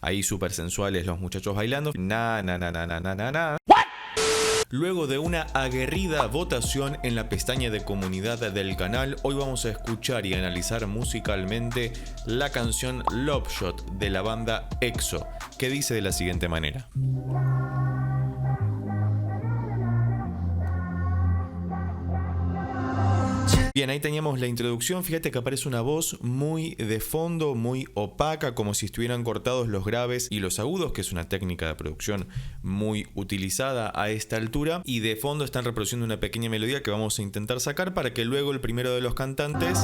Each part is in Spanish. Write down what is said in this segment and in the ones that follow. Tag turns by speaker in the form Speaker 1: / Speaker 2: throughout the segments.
Speaker 1: ahí súper sensuales los muchachos bailando. Luego de una aguerrida votación en la pestaña de comunidad del canal, hoy vamos a escuchar y analizar musicalmente la canción Love Shot de la banda EXO, que dice de la siguiente manera. Bien, ahí teníamos la introducción. Fíjate que aparece una voz muy de fondo, muy opaca, como si estuvieran cortados los graves y los agudos, que es una técnica de producción muy utilizada a esta altura. Y de fondo están reproduciendo una pequeña melodía que vamos a intentar sacar para que luego el primero de los cantantes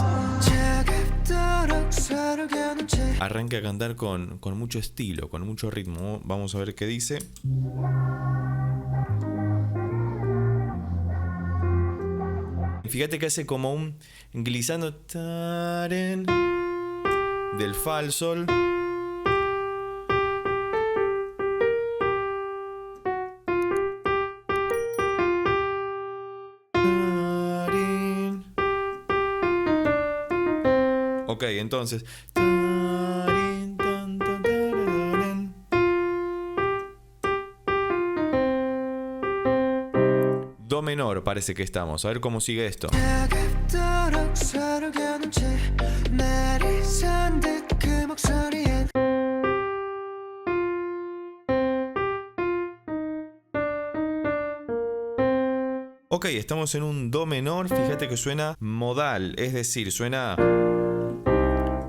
Speaker 1: arranque a cantar con mucho estilo, con mucho ritmo. Vamos a ver qué dice. Fíjate que hace como un glissando del fa al sol. Ok, entonces. Do menor parece que estamos. A ver cómo sigue esto. Ok, estamos en un do menor. Fíjate que suena modal, es decir, suena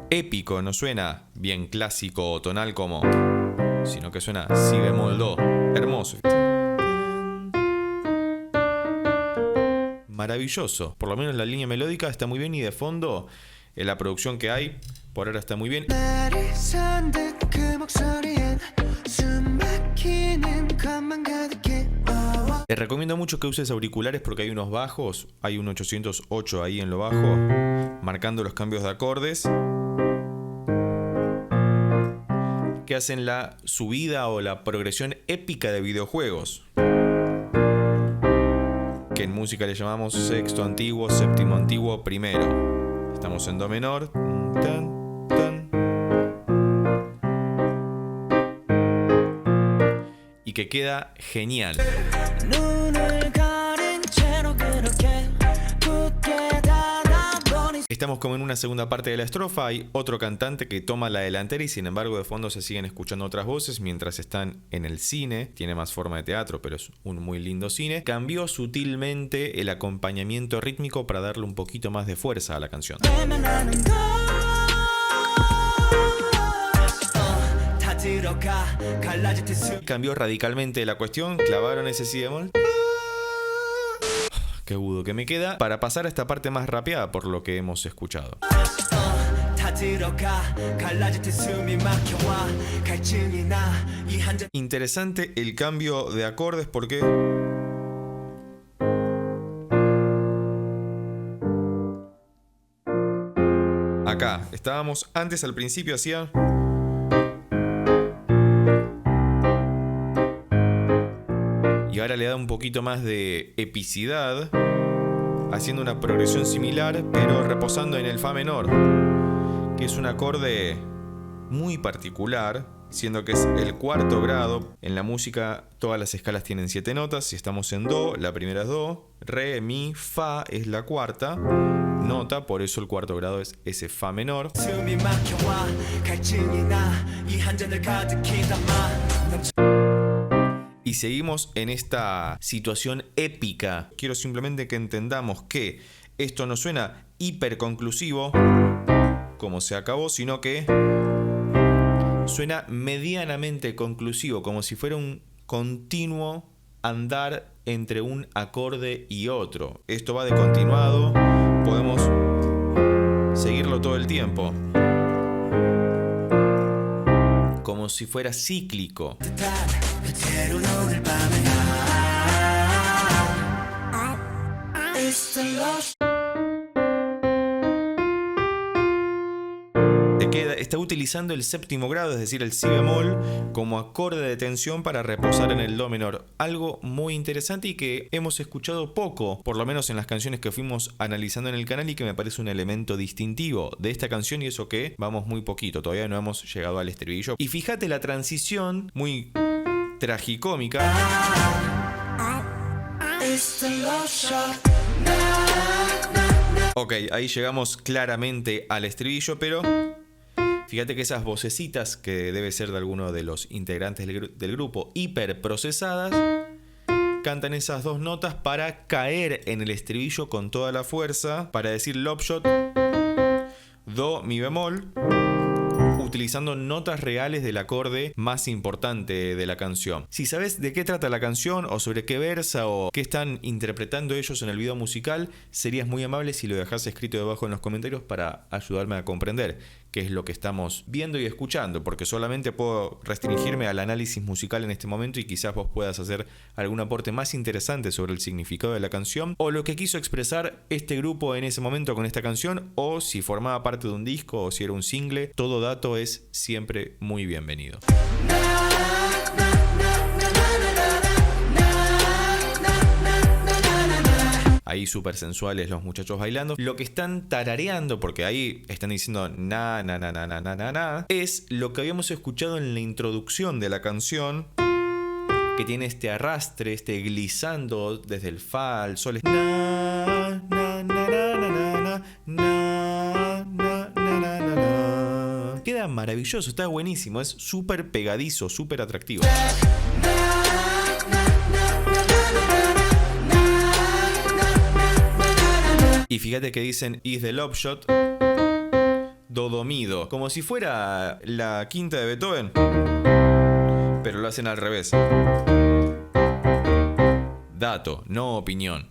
Speaker 1: épico, no suena bien clásico o tonal como, sino que suena si bemol do. Hermoso. Maravilloso. Por lo menos la línea melódica está muy bien y de fondo la producción que hay por ahora está muy bien. Te recomiendo mucho que uses auriculares porque hay unos bajos, hay un 808 ahí en lo bajo, marcando los cambios de acordes que hacen la subida o la progresión épica de videojuegos, que en música le llamamos sexto antiguo, séptimo antiguo, primero. Estamos en do menor. Tan, tan. Y que queda genial. Estamos como en una segunda parte de la estrofa, hay otro cantante que toma la delantera y sin embargo de fondo se siguen escuchando otras voces mientras están en el cine. Tiene más forma de teatro, pero es un muy lindo cine. Cambió sutilmente el acompañamiento rítmico para darle un poquito más de fuerza a la canción. Cambió radicalmente la cuestión, clavaron ese si bemol. Qué agudo que me queda para pasar a esta parte más rapeada por lo que hemos escuchado. Interesante el cambio de acordes porque acá estábamos antes al principio hacía y ahora le da un poquito más de epicidad, haciendo una progresión similar, pero reposando en el fa menor, que es un acorde muy particular, siendo que es el cuarto grado. En la música todas las escalas tienen 7 notas. Si estamos en do, la primera es do, re, mi, fa es la cuarta nota, por eso el cuarto grado es ese fa menor. Y seguimos en esta situación épica. Quiero simplemente que entendamos que esto no suena hiperconclusivo, como se acabó, sino que suena medianamente conclusivo, como si fuera un continuo andar entre un acorde y otro. Esto va de continuado, podemos seguirlo todo el tiempo, como si fuera cíclico. está utilizando el séptimo grado, es decir, el si bemol, como acorde de tensión para reposar en el do menor. Algo muy interesante y que hemos escuchado poco, por lo menos en las canciones que fuimos analizando en el canal, y que me parece un elemento distintivo de esta canción, y eso que vamos muy poquito, todavía no hemos llegado al estribillo. Y fíjate la transición muy tragicómica. Ok, ahí llegamos claramente al estribillo, pero fíjate que esas vocecitas, que debe ser de alguno de los integrantes del grupo, hiperprocesadas, cantan esas dos notas para caer en el estribillo con toda la fuerza, para decir love shot, do, mi bemol, utilizando notas reales del acorde más importante de la canción. Si sabes de qué trata la canción, o sobre qué versa, o qué están interpretando ellos en el video musical, serías muy amable si lo dejas escrito debajo en los comentarios para ayudarme a comprender qué es lo que estamos viendo y escuchando, porque solamente puedo restringirme al análisis musical en este momento, y quizás vos puedas hacer algún aporte más interesante sobre el significado de la canción, o lo que quiso expresar este grupo en ese momento con esta canción, o si formaba parte de un disco, o si era un single. Todo dato es siempre muy bienvenido. Ahí súper sensuales los muchachos bailando. Lo que están tarareando, porque ahí están diciendo na, na, na, na, na, na, na, na, es lo que habíamos escuchado en la introducción de la canción, que tiene este arrastre, este glissando desde el fa al sol. Na, na, na, na, na, na, na, na, na, na. Queda maravilloso, está buenísimo, es súper pegadizo, súper atractivo. Y fíjate que dicen is the love shot, do, do, mi, do, como si fuera la quinta de Beethoven, pero lo hacen al revés. Dato, no opinión.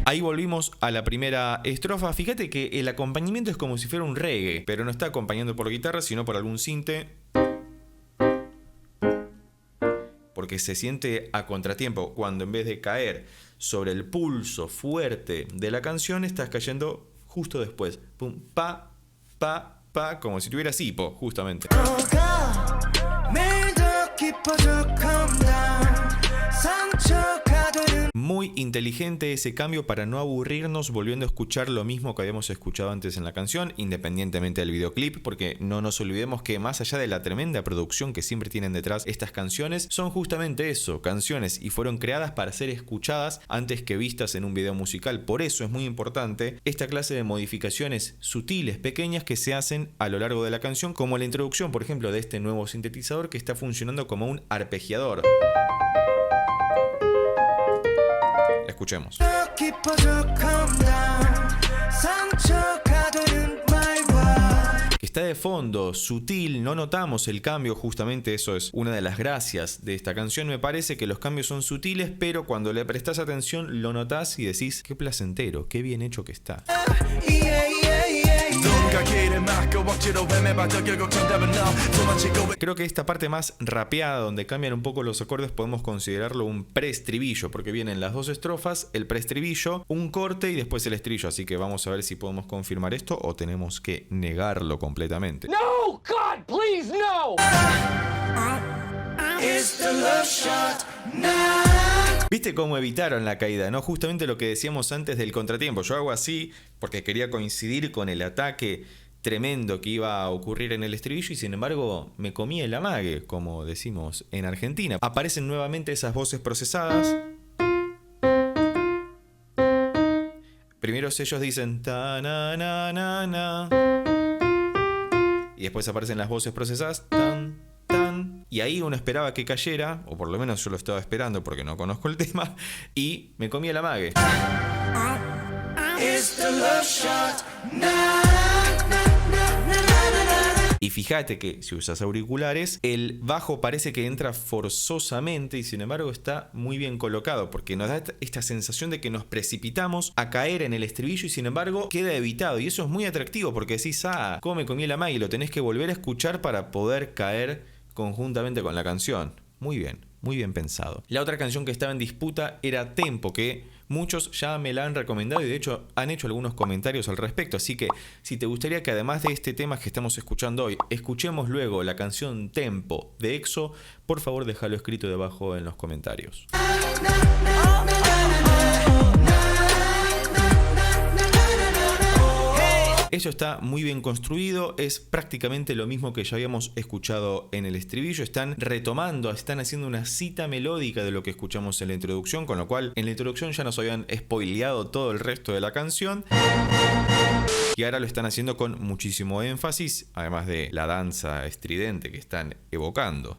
Speaker 1: Ahí volvimos a la primera estrofa. Fíjate que el acompañamiento es como si fuera un reggae, pero no está acompañando por guitarra, sino por algún sinte, porque se siente a contratiempo cuando en vez de caer sobre el pulso fuerte de la canción, estás cayendo justo después. Pum, pa, pa, pa, como si tuvieras hipo, justamente. Muy inteligente ese cambio para no aburrirnos volviendo a escuchar lo mismo que habíamos escuchado antes en la canción, independientemente del videoclip, porque no nos olvidemos que más allá de la tremenda producción que siempre tienen detrás estas canciones, son justamente eso, canciones, y fueron creadas para ser escuchadas antes que vistas en un video musical. Por eso es muy importante esta clase de modificaciones sutiles, pequeñas, que se hacen a lo largo de la canción, como la introducción, por ejemplo, de este nuevo sintetizador que está funcionando como un arpegiador. Escuchemos. Está de fondo, sutil, no notamos el cambio, justamente eso es una de las gracias de esta canción. Me parece que los cambios son sutiles, pero cuando le prestás atención lo notás y decís, qué placentero, qué bien hecho que está. Creo que esta parte más rapeada, donde cambian un poco los acordes, podemos considerarlo un preestribillo, porque vienen las dos estrofas, el preestribillo, un corte y después el estribillo. Así que vamos a ver si podemos confirmar esto o tenemos que negarlo completamente.
Speaker 2: No, God, please, no. It's the love shot now.
Speaker 1: ¿Viste cómo evitaron la caída, no? Justamente lo que decíamos antes del contratiempo. Yo hago así porque quería coincidir con el ataque tremendo que iba a ocurrir en el estribillo, y sin embargo me comí el amague, como decimos en Argentina. Aparecen nuevamente esas voces procesadas. Primero ellos dicen ta na na na na, y después aparecen las voces procesadas tan tan, y ahí uno esperaba que cayera, o por lo menos yo lo estaba esperando porque no conozco el tema, y me comí el amague. Y fíjate que si usas auriculares, el bajo parece que entra forzosamente, y sin embargo está muy bien colocado, porque nos da esta sensación de que nos precipitamos a caer en el estribillo, y sin embargo queda evitado, y eso es muy atractivo porque decís, cómo me comí el amague, y lo tenés que volver a escuchar para poder caer conjuntamente con la canción. Muy bien pensado. La otra canción que estaba en disputa era Tempo, que muchos ya me la han recomendado y de hecho han hecho algunos comentarios al respecto, así que si te gustaría que además de este tema que estamos escuchando hoy, escuchemos luego la canción Tempo de EXO, por favor déjalo escrito debajo en los comentarios. Eso está muy bien construido, es prácticamente lo mismo que ya habíamos escuchado en el estribillo. Están retomando, están haciendo una cita melódica de lo que escuchamos en la introducción, con lo cual en la introducción ya nos habían spoileado todo el resto de la canción. Y ahora lo están haciendo con muchísimo énfasis, además de la danza estridente que están evocando.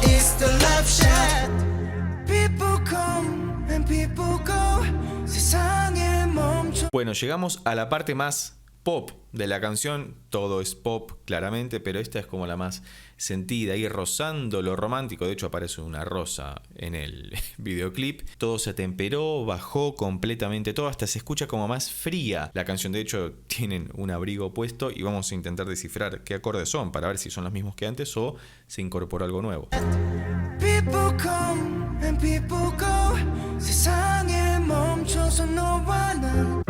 Speaker 1: Bueno, llegamos a la parte más pop de la canción. Todo es pop claramente, pero esta es como la más sentida y rozando lo romántico. De hecho aparece una rosa en el videoclip. Todo se atemperó, bajó completamente todo, hasta se escucha como más fría la canción. De hecho tienen un abrigo puesto y vamos a intentar descifrar qué acordes son para ver si son los mismos que antes o se incorporó algo nuevo. People come and people go. 세상에 멈춰서 너와 나.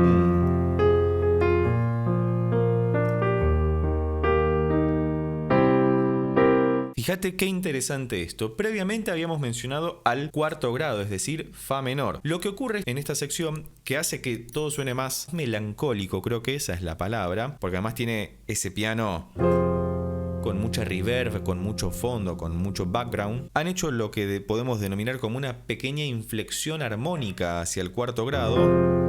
Speaker 1: Fíjate qué interesante esto. Previamente habíamos mencionado al cuarto grado, es decir, fa menor. Lo que ocurre en esta sección que hace que todo suene más melancólico, creo que esa es la palabra, porque además tiene ese piano con mucha reverb, con mucho fondo, con mucho background. Han hecho lo que podemos denominar como una pequeña inflexión armónica hacia el cuarto grado.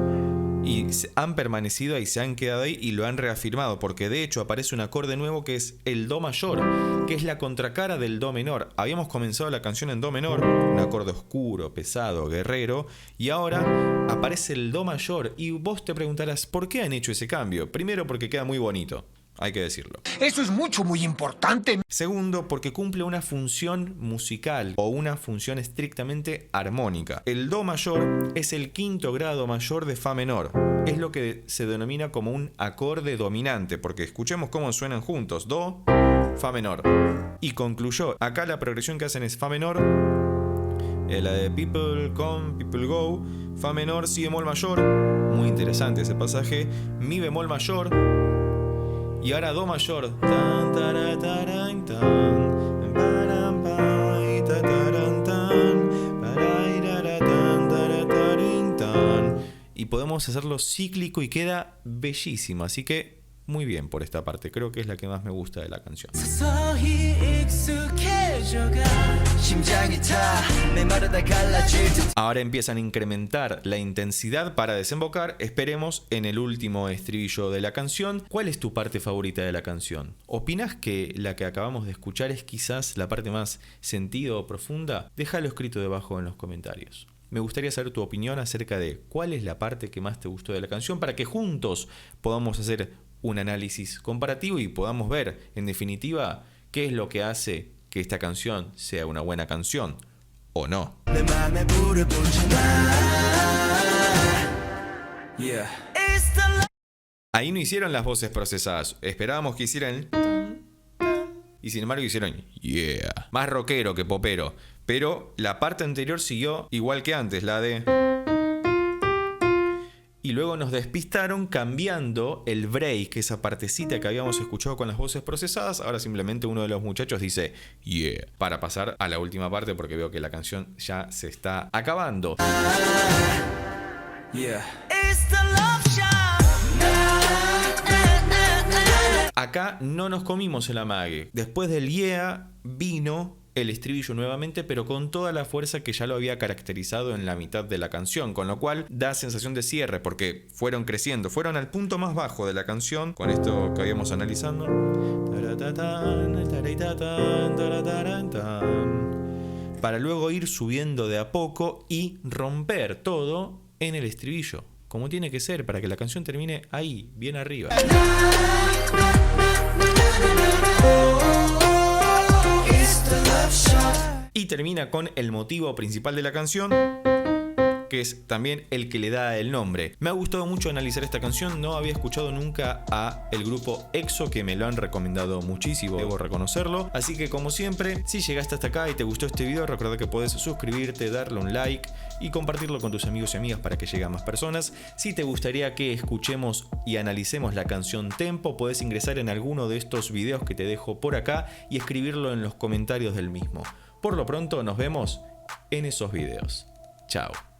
Speaker 1: Y han permanecido ahí, se han quedado ahí y lo han reafirmado, porque de hecho aparece un acorde nuevo que es el Do mayor, que es la contracara del Do menor. Habíamos comenzado la canción en Do menor, un acorde oscuro, pesado, guerrero, y ahora aparece el Do mayor. Y vos te preguntarás, ¿por qué han hecho ese cambio? Primero, porque queda muy bonito. Hay que decirlo.
Speaker 2: Eso es muy importante.
Speaker 1: Segundo, porque cumple una función musical o una función estrictamente armónica. El Do mayor es el quinto grado mayor de Fa menor. Es lo que se denomina como un acorde dominante, porque escuchemos cómo suenan juntos. Do, Fa menor. Y concluyó. Acá la progresión que hacen es Fa menor, la de People Come, People Go, Fa menor, Si bemol mayor. Muy interesante ese pasaje. Mi bemol mayor. Y ahora Do mayor. Y podemos hacerlo cíclico y queda bellísimo. Así que muy bien por esta parte. Creo que es la que más me gusta de la canción. Ahora empiezan a incrementar la intensidad para desembocar, esperemos, en el último estribillo de la canción. ¿Cuál es tu parte favorita de la canción? ¿Opinás que la que acabamos de escuchar es quizás la parte más sentida o profunda? Déjalo escrito debajo en los comentarios. Me gustaría saber tu opinión acerca de cuál es la parte que más te gustó de la canción para que juntos podamos hacer un análisis comparativo y podamos ver, en definitiva, qué es lo que hace que esta canción sea una buena canción o no. Ahí no hicieron las voces procesadas. Esperábamos que hicieran el... Y sin embargo hicieron yeah. Más rockero que popero. Pero la parte anterior siguió igual que antes, la de... Y luego nos despistaron cambiando el break, esa partecita que habíamos escuchado con las voces procesadas. Ahora simplemente uno de los muchachos dice yeah, para pasar a la última parte porque veo que la canción ya se está acabando. Yeah. Acá no nos comimos el amague. Después del yeah vino el estribillo nuevamente, pero con toda la fuerza que ya lo había caracterizado en la mitad de la canción, con lo cual da sensación de cierre porque fueron creciendo, fueron al punto más bajo de la canción con esto que habíamos analizando, para luego ir subiendo de a poco y romper todo en el estribillo, como tiene que ser para que la canción termine ahí, bien arriba. Y termina con el motivo principal de la canción, que es también el que le da el nombre. Me ha gustado mucho analizar esta canción, no había escuchado nunca a el grupo EXO, que me lo han recomendado muchísimo, debo reconocerlo. Así que como siempre, si llegaste hasta acá y te gustó este video, recuerda que puedes suscribirte, darle un like y compartirlo con tus amigos y amigas para que llegue a más personas. Si te gustaría que escuchemos y analicemos la canción Tempo, puedes ingresar en alguno de estos videos que te dejo por acá y escribirlo en los comentarios del mismo. Por lo pronto nos vemos en esos videos. Chao.